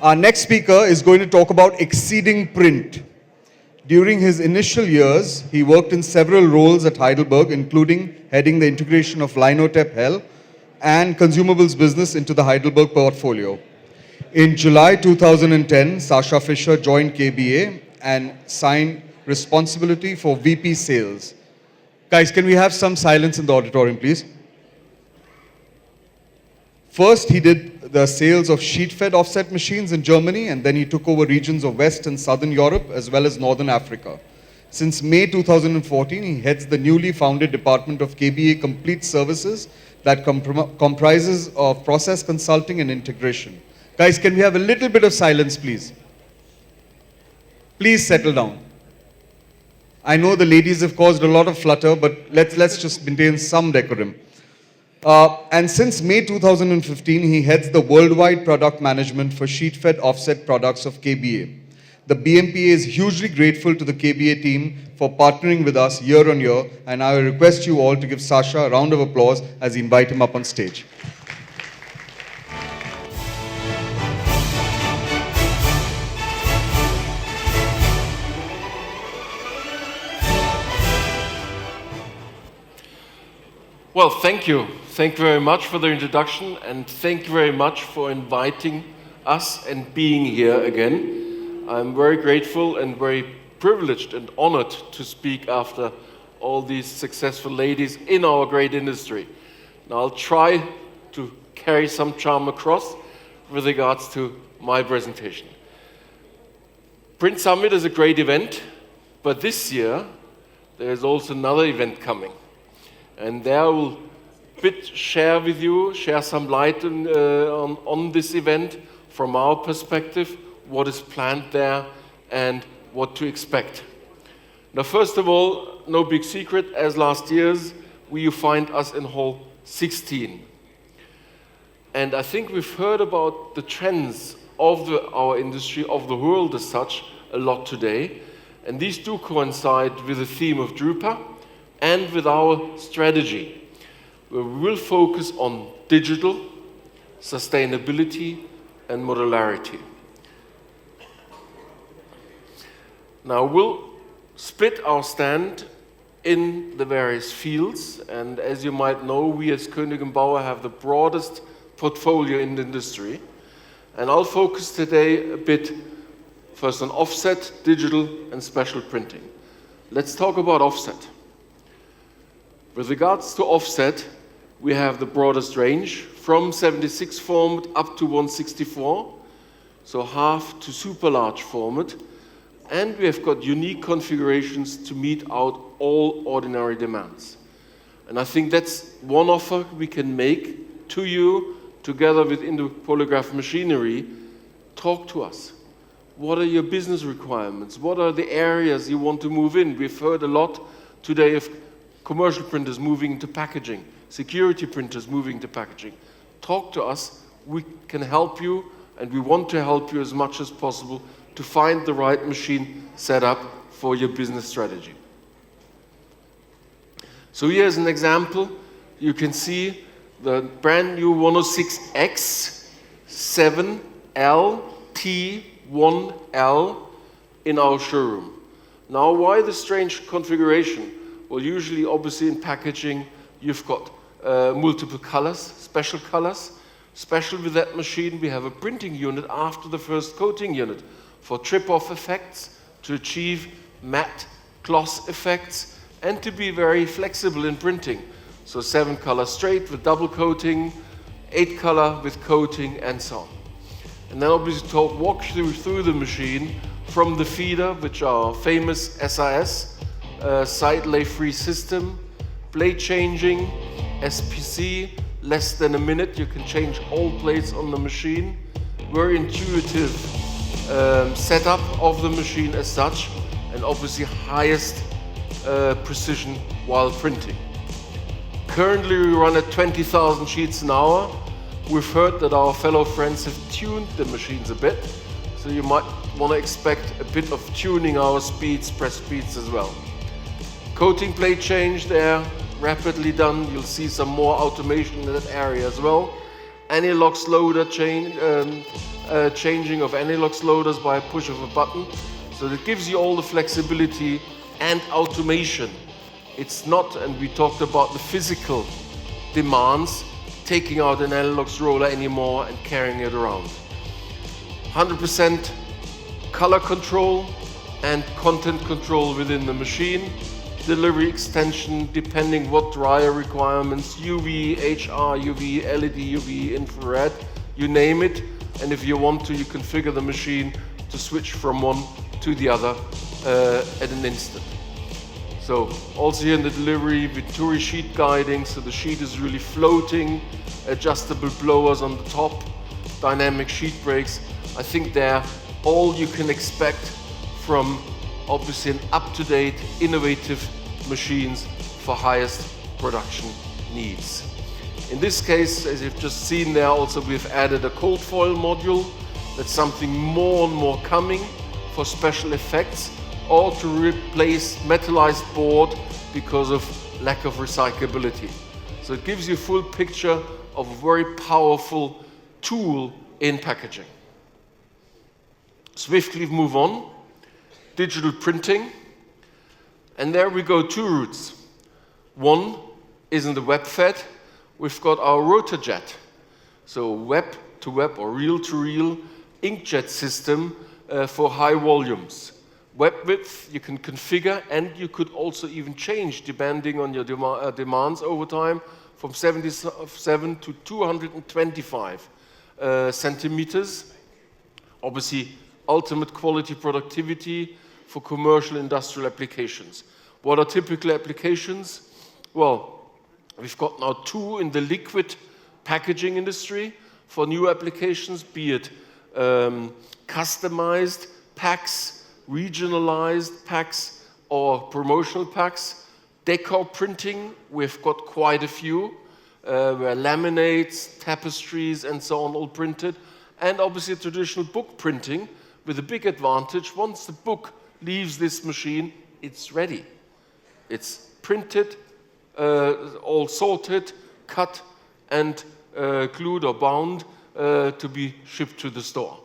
Our next speaker is going to talk about exceeding print. During his initial years, he worked in several roles at Heidelberg, including heading the integration of Linotep Hell and consumables business into the Heidelberg portfolio. In July 2010, Sascha Fischer joined KBA and signed responsibility for VP sales. Guys, can we have some silence in the auditorium, please? First, he did the sales of sheet-fed offset machines in Germany, and then he took over regions of West and Southern Europe, as well as Northern Africa. Since May 2014, he heads the newly founded department of KBA Complete Services that comprises of process consulting and integration. Guys, can we have a little bit of silence, please? Please settle down. I know the ladies have caused a lot of flutter, but let's just maintain some decorum. And since May 2015, he heads the worldwide product management for sheet-fed offset products of KBA. The BMPA is hugely grateful to the KBA team for partnering with us year on year, and I will request you all to give Sascha a round of applause as we invite him up on stage. Well, thank you. Thank you very much for the introduction, and thank you very much for inviting us and being here again. I'm very grateful and very privileged and honored to speak after all these successful ladies in our great industry. Now, I'll try to carry some charm across with regards to my presentation. Print Summit is a great event, but this year there's also another event coming. And there I will share some light on this event from our perspective, what is planned there, and what to expect. Now, first of all, no big secret, as last year's, you find us in Hall 16. And I think we've heard about the trends of our industry, of the world as such, a lot today. And these do coincide with the theme of Drupa and with our strategy, where we will focus on digital, sustainability, and modularity. Now, we'll split our stand in the various fields, and as you might know, we as Koenig Bauer have the broadest portfolio in the industry. And I'll focus today a bit first on offset, digital, and special printing. Let's talk about offset. With regards to offset, we have the broadest range from 76 format up to 164, so half to super large format, and we have got unique configurations to meet out all ordinary demands. And I think that's one offer we can make to you together with Polygraph Machinery. Talk to us. What are your business requirements? What are the areas you want to move in? We've heard a lot today of commercial printers moving into packaging, security printers moving to packaging. Talk to us, we can help you, and we want to help you as much as possible to find the right machine set up for your business strategy. So here's an example. You can see the brand new 106X 7L T1L in our showroom. Now, why the strange configuration? Well, usually, obviously, in packaging, you've got multiple colors, special colors. Special with that machine, we have a printing unit after the first coating unit for trip-off effects, to achieve matte gloss effects, and to be very flexible in printing. So 7 color straight with double coating, 8 color with coating, and so on. And then obviously walk through the machine from the feeder, which are famous SIS, side lay free system, blade changing, SPC, less than a minute, you can change all blades on the machine. Very intuitive setup of the machine as such, and obviously highest precision while printing. Currently we run at 20,000 sheets an hour. We've heard that our fellow friends have tuned the machines a bit, so you might want to expect a bit of tuning our speeds, press speeds as well. Coating plate change there, rapidly done. You'll see some more automation in that area as well. Any locks loader change, changing of analogs loaders by a push of a button. So that gives you all the flexibility and automation. It's not, and we talked about the physical demands, taking out an analogs roller anymore and carrying it around. 100% color control and content control within the machine. Delivery extension depending what dryer requirements, UV, HR, UV, LED, UV, infrared, you name it. And if you want to, you configure the machine to switch from one to the other at an instant. So also here in the delivery, Venturi sheet guiding, so the sheet is really floating, adjustable blowers on the top, dynamic sheet brakes. I think they're all you can expect from obviously an up-to-date, innovative machines for highest production needs. In this case, as you've just seen there, also we've added a cold foil module. That's something more and more coming for special effects, or to replace metallized board because of lack of recyclability. So it gives you a full picture of a very powerful tool in packaging. Swiftly move on. Digital printing. And there we go, two routes. One is in the web fed. We've got our RotaJet. So web to web or reel to reel inkjet system for high volumes. Web width you can configure, and you could also even change depending on your demands over time, from 77 to 225 centimeters. Obviously, ultimate quality productivity for commercial industrial applications. What are typical applications? Well, we've got now two in the liquid packaging industry for new applications, be it customized packs, regionalized packs, or promotional packs. Decor printing, we've got quite a few, where laminates, tapestries, and so on all printed. And obviously traditional book printing with a big advantage. Once the book leaves this machine, it's ready. It's printed, all sorted, cut, and glued or bound to be shipped to the store.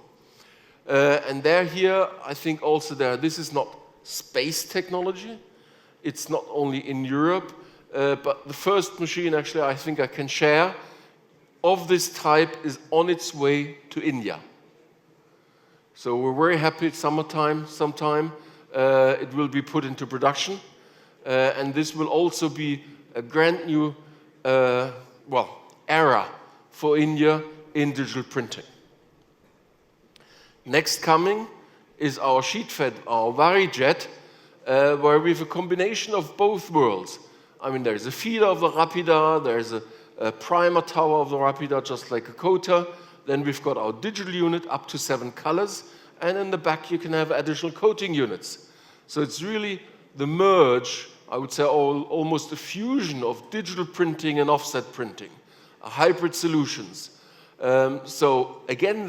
And here, I think also this is not space technology. It's not only in Europe, but the first machine actually I think I can share of this type is on its way to India. So we're very happy it's summertime sometime. It will be put into production. And this will also be a brand new era for India in digital printing. Next coming is our sheet fed, our VariJet, where we have a combination of both worlds. I mean, there's a feeder of the Rapida, there's a primer tower of the Rapida, just like a coater. Then we've got our digital unit up to 7 colors, and in the back you can have additional coating units. So it's really the merge, I would say almost a fusion of digital printing and offset printing, hybrid solutions. So again,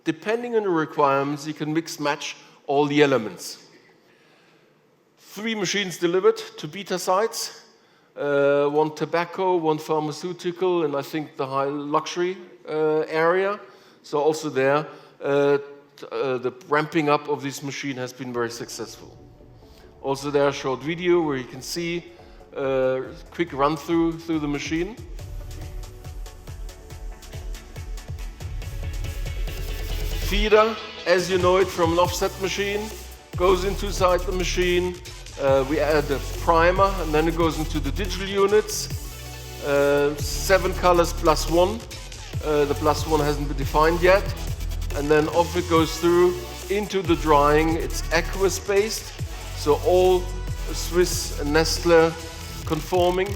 depending on the requirements, you can mix match all the elements. 3 machines delivered to beta sites, 1 tobacco, 1 pharmaceutical, and I think the high luxury area. So also there, the ramping up of this machine has been very successful. Also there, a short video where you can see a quick run through the machine. Feeder, as you know it from an offset machine, goes inside the machine. We add a primer, and then it goes into the digital units. 7 colors plus 1. The plus 1 hasn't been defined yet. And then off it goes through into the drying. It's aqueous based, so all Swiss and Nestle conformant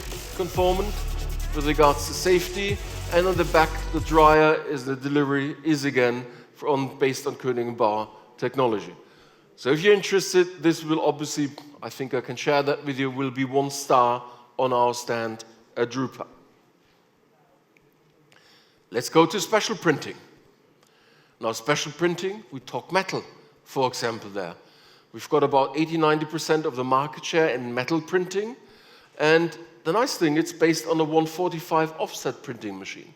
with regards to safety. And on the back, the dryer the delivery is again based on Koenig Bauer technology. So if you're interested, this will obviously, I think I can share that with you, will be 1 star on our stand at Drupa. Let's go to special printing. Now special printing, we talk metal, for example there. We've got about 80-90% of the market share in metal printing. And the nice thing, it's based on a 145 offset printing machine.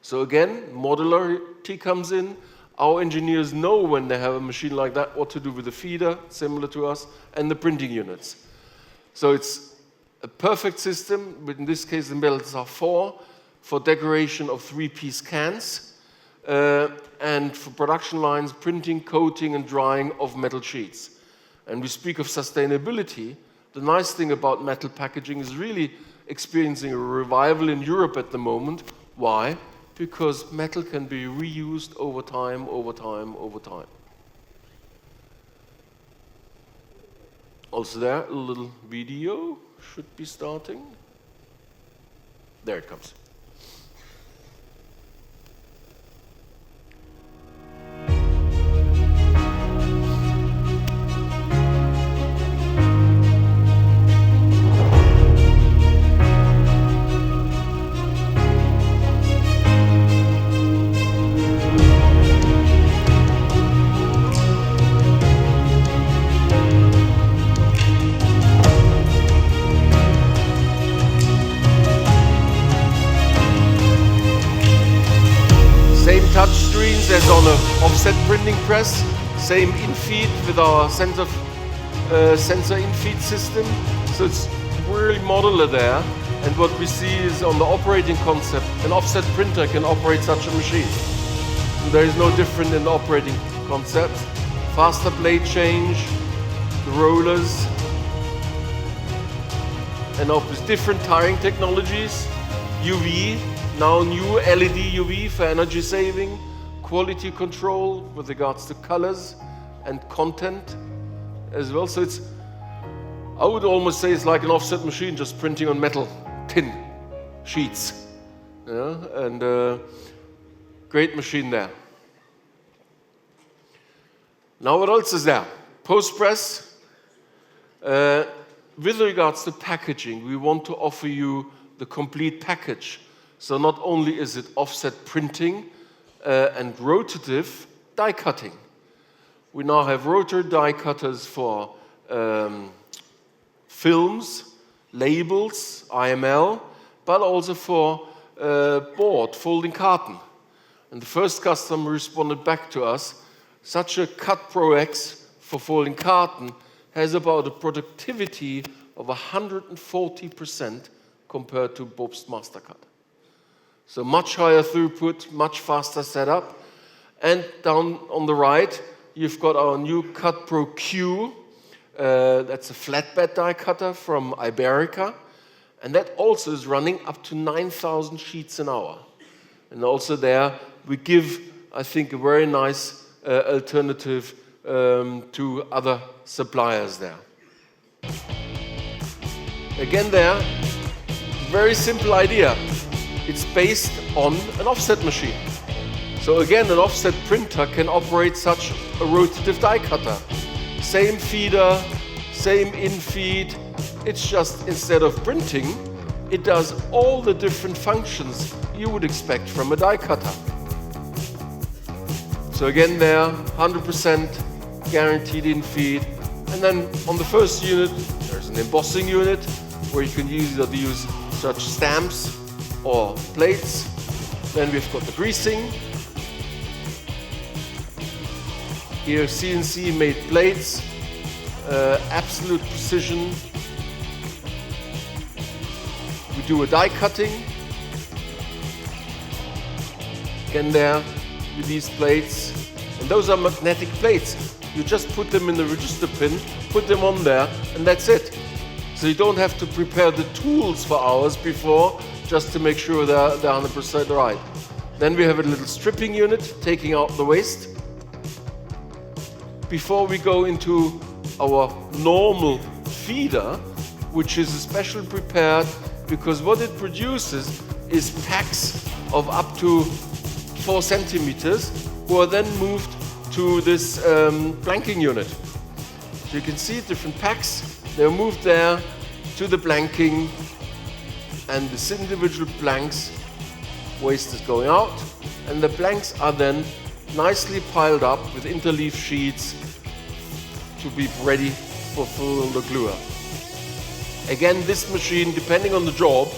So again, modularity comes in. Our engineers know when they have a machine like that what to do with the feeder, similar to us, and the printing units. So it's a perfect system, but in this case the metals are 4 for decoration of 3-piece cans, and for production lines, printing, coating, and drying of metal sheets. And we speak of sustainability. The nice thing about metal packaging is really experiencing a revival in Europe at the moment. Why? Because metal can be reused over time, over time, over time. Also there, a little video should be starting. There it comes. Touch screens as on an offset printing press, same in-feed with our sensor in-feed system, so it's really modular there. And what we see is on the operating concept, an offset printer can operate such a machine. So there is no different in the operating concept. Faster blade change, the rollers, and obviously different tiring technologies, UV, now new LED UV for energy saving, quality control with regards to colors and content as well. So it's, I would almost say it's like an offset machine just printing on metal tin sheets. Yeah? And great machine there. Now what else is there? Post-press. With regards to packaging, we want to offer you the complete package. So not only is it offset printing and rotative die cutting. We now have rotor die cutters for films, labels, IML, but also for board, folding carton. And the first customer responded back to us, such a Cut Pro X for folding carton has about a productivity of 140% compared to Bob's Master Cut. So much higher throughput, much faster setup. And down on the right, you've got our new Cut Pro Q. That's a flatbed die cutter from Iberica. And that also is running up to 9,000 sheets an hour. And also there, we give, I think, a very nice alternative to other suppliers there. Again there, very simple idea. It's based on an offset machine. So again, an offset printer can operate such a rotative die cutter. Same feeder, same in-feed. It's just instead of printing, it does all the different functions you would expect from a die cutter. So again there, 100% guaranteed in-feed. And then on the first unit, there's an embossing unit where you can either use such stamps or plates. Then we've got the greasing. Here CNC made plates, absolute precision. We do a die cutting. Again there with these plates. And those are magnetic plates. You just put them in the register pin, put them on there, and that's it. So you don't have to prepare the tools for hours before just to make sure they're 100% right. Then we have a little stripping unit taking out the waste. Before we go into our normal feeder, which is specially prepared because what it produces is packs of up to 4 centimeters who are then moved to this blanking unit. So you can see different packs, they're moved there to the blanking, and this individual blanks, waste is going out, and the blanks are then nicely piled up with interleaf sheets to be ready for full gluer. Again, this machine, depending on the job,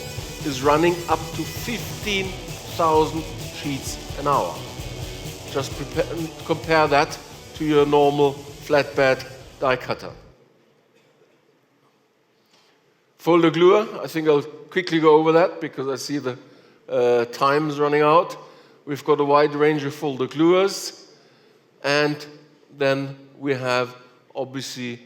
is running up to 15,000 sheets an hour. Just compare that to your normal flatbed die cutter. Folder gluer, I think I'll quickly go over that because I see the time's running out. We've got a wide range of folder gluers, and then we have obviously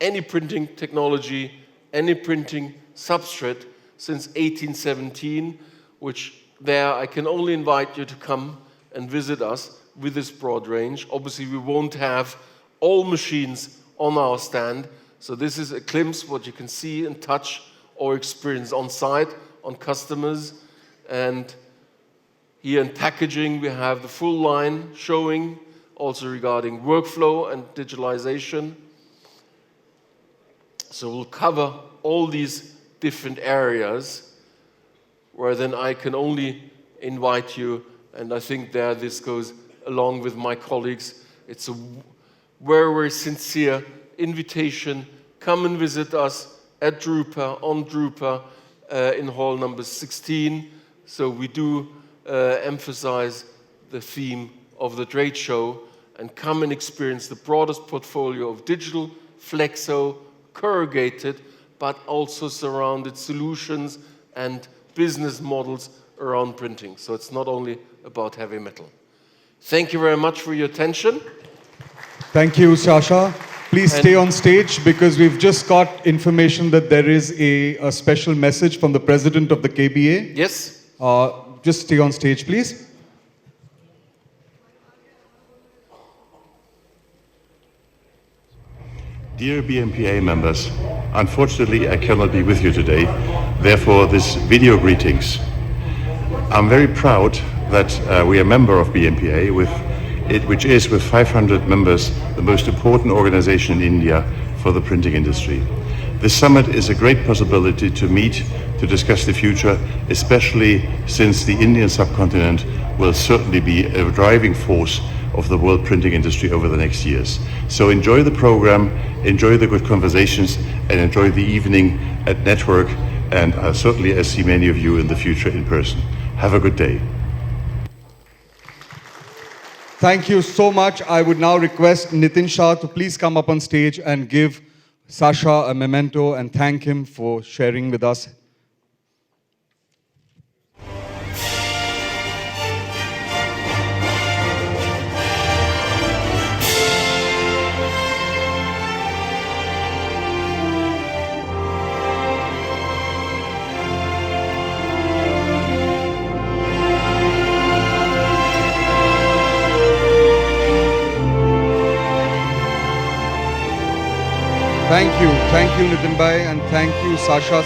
any printing technology, any printing substrate since 1817, which there I can only invite you to come and visit us with this broad range. Obviously, we won't have all machines on our stand, so this is a glimpse what you can see and touch or experience on site, on customers. And here in packaging, we have the full line showing, also regarding workflow and digitalization. So we'll cover all these different areas, where then I can only invite you, and I think there this goes along with my colleagues. It's a very, very sincere invitation. Come and visit us at Drupa, on Drupa, in hall number 16. So we do emphasize the theme of the trade show, and come and experience the broadest portfolio of digital, flexo, corrugated, but also surrounded solutions and business models around printing. So it's not only about heavy metal. Thank you very much for your attention. Thank you, Sascha. Please stay on stage because we've just got information that there is a special message from the president of the KBA. Yes? Just stay on stage, please. Dear BMPA members, unfortunately I cannot be with you today, therefore this video greetings. I'm very proud that we are a member of BMPA, which is with 500 members the most important organization in India for the printing industry. This summit is a great possibility to meet, to discuss the future, especially since the Indian subcontinent will certainly be a driving force of the world printing industry over the next years. So enjoy the program, enjoy the good conversations, and enjoy the evening at Network, and certainly I see many of you in the future in person. Have a good day. Thank you so much. I would now request Nitin Shah to please come up on stage and give Sascha a memento and thank him for sharing with us. Thank you, Nitin Bhai, and thank you, Sascha.